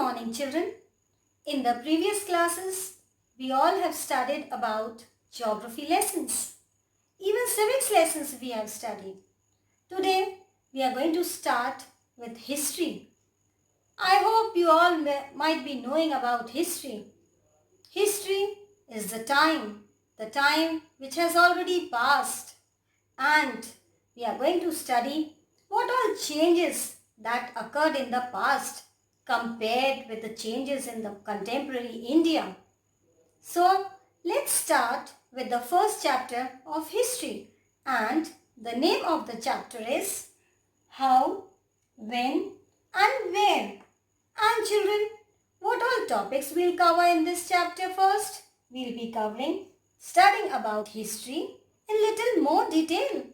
morning, children. In the previous classes, we all have studied about geography lessons. Even civics lessons we have studied. Today, we are going to start with history. I hope you all might be knowing about history. History is the time which has already passed. And we are going to study what all changes that occurred in the past compared with the changes in the contemporary India. So let's start with the first chapter of history, and the name of the chapter is How, When and Where. And children, what all topics we'll cover in this chapter first? We'll be studying about history in little more detail.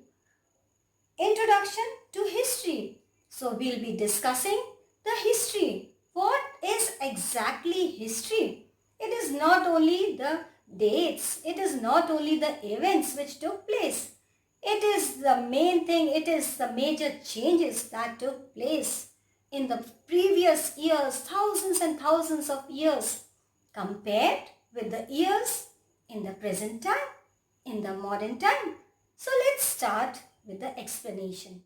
Introduction to history. So we'll be discussing the history. What is exactly history? It is not only the dates, it is not only the events which took place. It is the main thing, it is the major changes that took place in the previous years, thousands and thousands of years, compared with the years in the present time, in the modern time. So let's start with the explanation.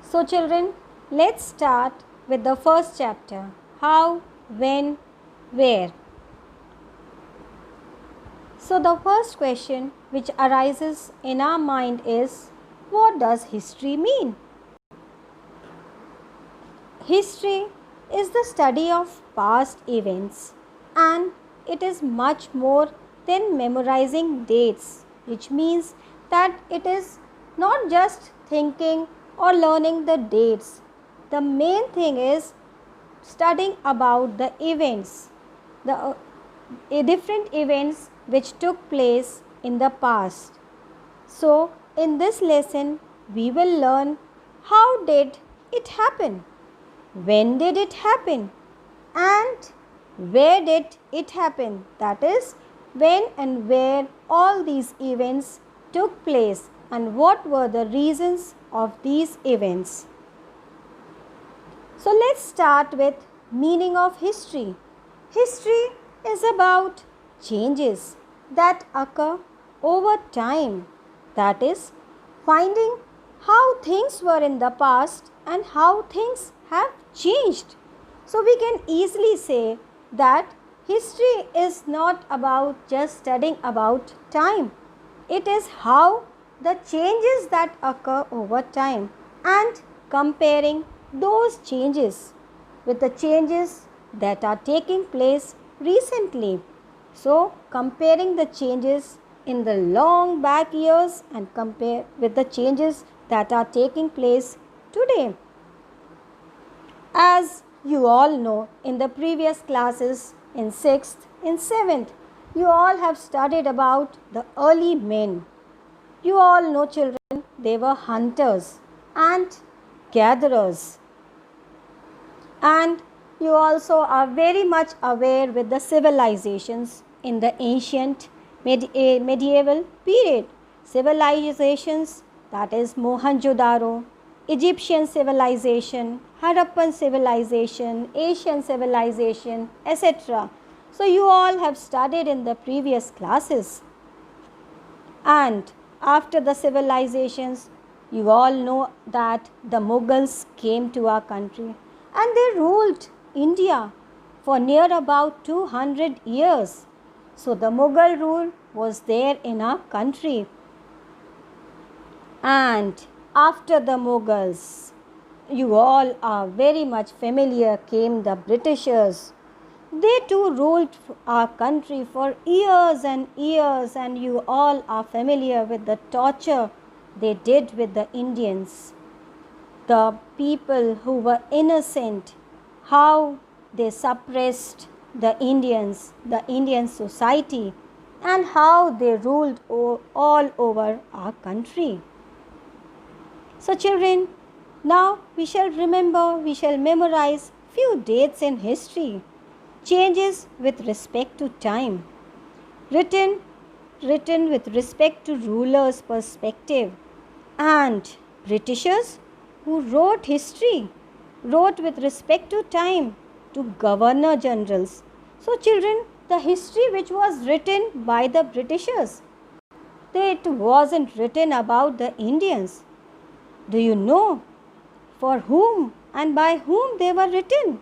So children, let's start with the first chapter, How, When, Where. So the first question which arises in our mind is, what does history mean? History is the study of past events, and it is much more than memorizing dates, which means that it is not just thinking or learning the dates. The main thing is studying about the events, the different events which took place in the past. So in this lesson we will learn how did it happen, when did it happen, and where did it happen. That is, when and where all these events took place and what were the reasons of these events. So let's start with meaning of history. History is about changes that occur over time. That is, finding how things were in the past and how things have changed. So we can easily say that history is not about just studying about time. It is how the changes that occur over time and comparing those changes with the changes that are taking place recently. So comparing the changes in the long back years and compare with the changes that are taking place today. As you all know, in the previous classes in 6th, in 7th, you all have studied about the early men. You all know, children, they were hunters and gatherers. And you also are very much aware with the civilizations in the ancient medieval period. Civilizations, that is Mohenjo-daro, Egyptian civilization, Harappan civilization, Asian civilization, etc. So you all have studied in the previous classes. And after the civilizations, you all know that the Mughals came to our country and they ruled India for near about 200 years. So the Mughal rule was there in our country. And after the Mughals, you all are very much familiar, came the Britishers. They too ruled our country for years, and you all are familiar with the torture they did with the Indians. The people who were innocent, how they suppressed the Indians, the Indian society, and how they ruled all over our country. So children, now we shall memorize few dates in history, changes with respect to time, written with respect to rulers' perspective, and Britishers who wrote history, wrote with respect to time to governor generals. So, children, the history which was written by the Britishers, it wasn't written about the Indians. Do you know for whom and by whom they were written?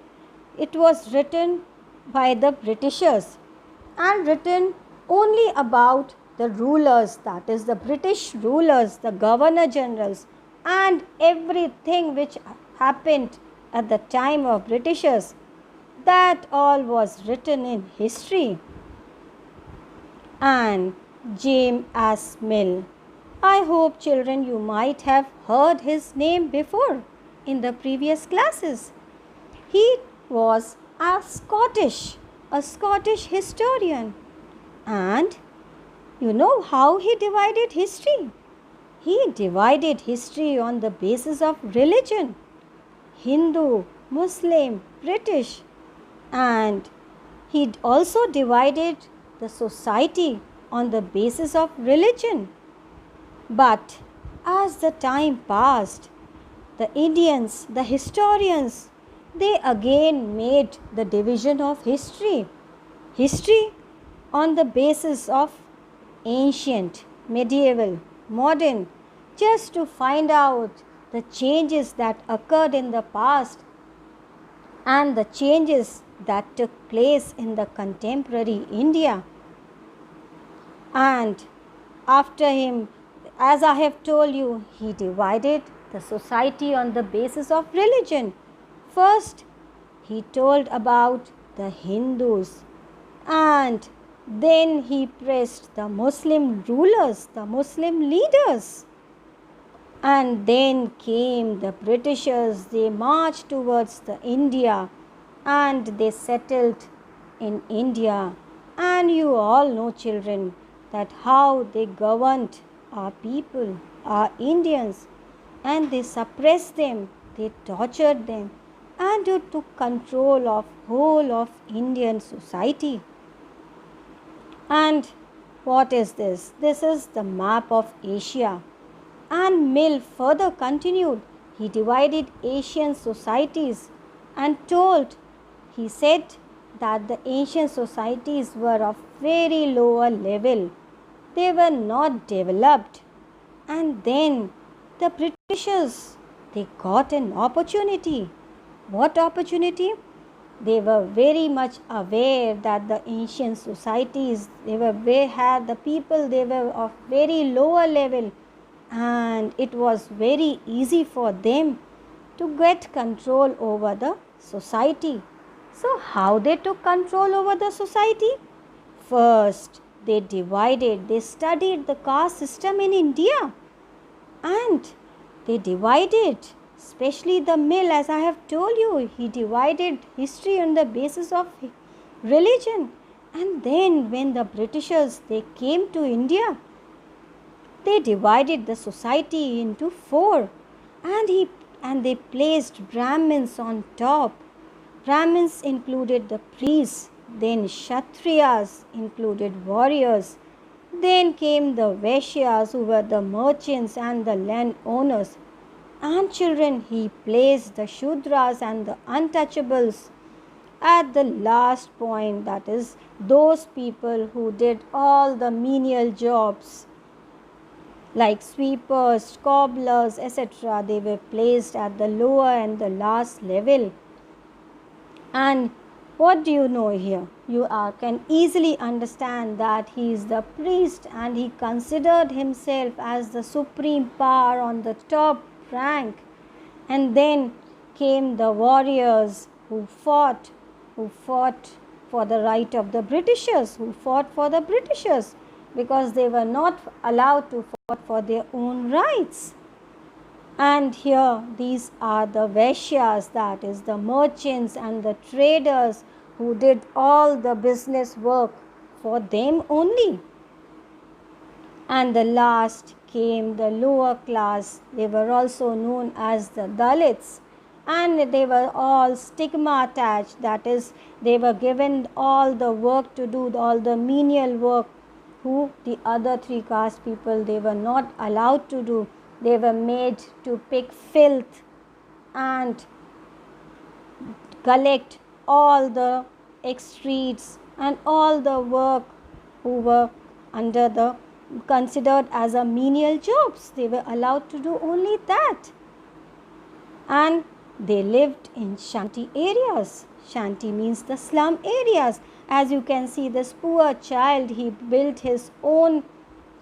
It was written by the Britishers and written only about the rulers, that is, the British rulers, the governor generals, and everything which happened at the time of Britishers. That all was written in history. And James S. Mill. I hope, children, you might have heard his name before in the previous classes. He was a Scottish historian. And you know how he divided history? He divided history on the basis of religion: Hindu, Muslim, British. And he also divided the society on the basis of religion. But as the time passed, the Indians, the historians, they again made the division of history. History on the basis of ancient, medieval, modern, just to find out the changes that occurred in the past and the changes that took place in the contemporary India. And after him, as I have told you, he divided the society on the basis of religion. First, he told about the Hindus, and then he praised the Muslim rulers, the Muslim leaders. And then came the Britishers. They marched towards the India and they settled in India. And you all know, children, that how they governed our people, our Indians, and they suppressed them, they tortured them, and they took control of whole of Indian society. And what is this? This is the map of Asia. And Mill further continued. He divided Asian societies and he said that the ancient societies were of very lower level. They were not developed. And then the Britishers, they got an opportunity. What opportunity? They were very much aware that the ancient societies, they were of very lower level, and it was very easy for them to get control over the society. So how they took control over the society? First, they studied the caste system in India, and they divided, especially the Mill, as I have told you, he divided history on the basis of religion. And then when the Britishers, they came to India, they divided the society into four, and they placed Brahmins on top. Brahmins included the priests, then Kshatriyas included warriors, then came the Vaishyas, who were the merchants and the landowners. And children, he placed the Shudras and the untouchables at the last point, that is, those people who did all the menial jobs like sweepers, cobblers, etc. They were placed at the lower and the last level. And what do you know here? You can easily understand that he is the priest and he considered himself as the supreme power on the top rank. And then came the warriors who fought for the right of the Britishers, because they were not allowed to fight for their own rights. And here these are the Vaishyas, that is the merchants and the traders who did all the business work for them only. And the last came the lower class. They were also known as the Dalits, and they were all stigma attached, that is, they were given all the work to do, all the menial work, who the other three caste people, they were not allowed to do. They were made to pick filth and collect all the extreats and all the work who were under the considered as a menial jobs. They were allowed to do only that. And they lived in shanty areas. Shanty means the slum areas. As you can see, this poor child, he built his own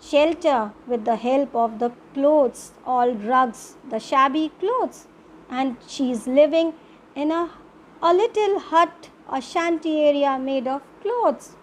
shelter with the help of the clothes, all rugs, the shabby clothes. And she is living in a little hut, a shanty area made of clothes.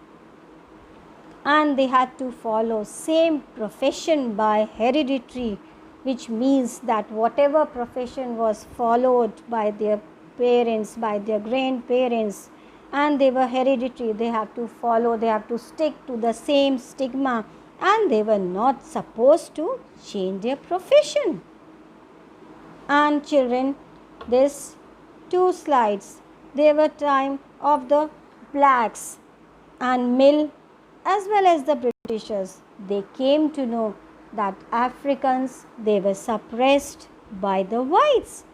And they had to follow same profession by hereditary, which means that whatever profession was followed by their parents, by their grandparents, and they were hereditary, they have to follow, they have to stick to the same stigma, and they were not supposed to change their profession. And children, this 2 slides, they were time of the blacks and mill as well as the Britishers. They came to know that Africans, they were suppressed by the whites.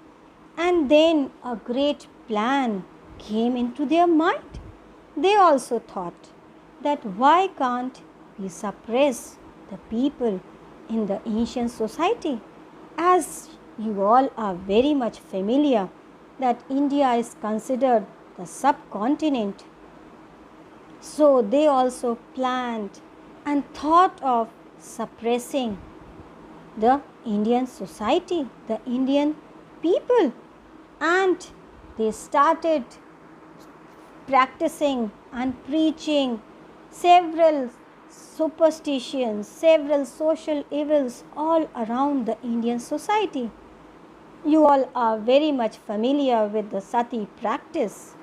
And then a great plan came into their mind. They also thought that why can't we suppress the people in the ancient society? As you all are very much familiar that India is considered the subcontinent. So they also planned and thought of suppressing the Indian society, the Indian people. And they started practicing and preaching several superstitions, several social evils all around the Indian society. You all are very much familiar with the sati practice.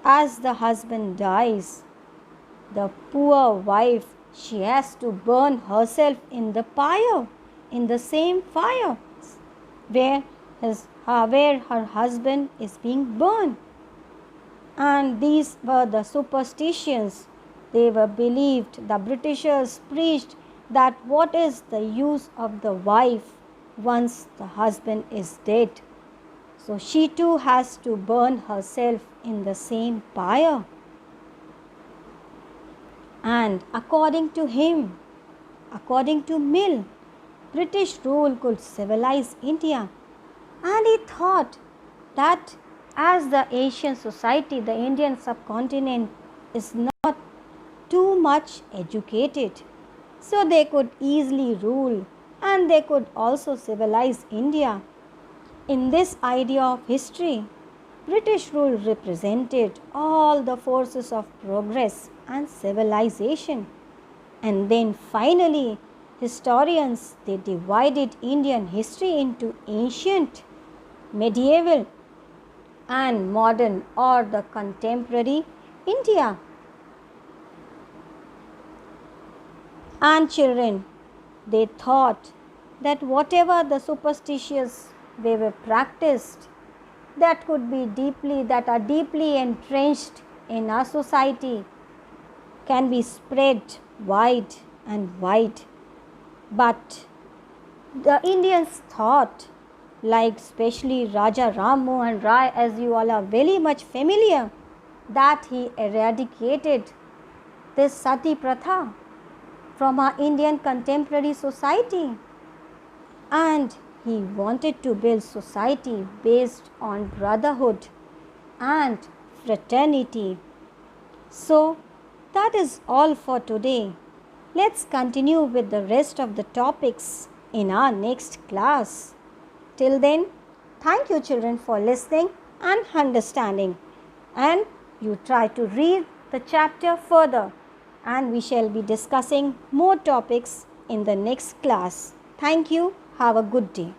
As the husband dies, the poor wife, she has to burn herself in the fire, in the same fire where her husband is being burned. And these were the superstitions. They were believed. The Britishers preached that what is the use of the wife once the husband is dead? So she too has to burn herself in the same fire. And according to him, according to Mill, British rule could civilize India. And he thought that as the Asian society, the Indian subcontinent is not too much educated, so they could easily rule and they could also civilize India. In this idea of history, British rule represented all the forces of progress and civilization. And then finally, historians, they divided Indian history into ancient, medieval and modern or the contemporary India. And children, they thought that whatever the superstitious they were practiced, that are deeply entrenched in our society, can be spread wide and wide. But the Indians thought, like especially Raja Ram Mohan Rai, as you all are very much familiar, that he eradicated this sati pratha from our Indian contemporary society. And he wanted to build society based on brotherhood and fraternity. So that is all for today. Let's continue with the rest of the topics in our next class. Till then, thank you children for listening and understanding. And you try to read the chapter further, and we shall be discussing more topics in the next class. Thank you. Have a good day.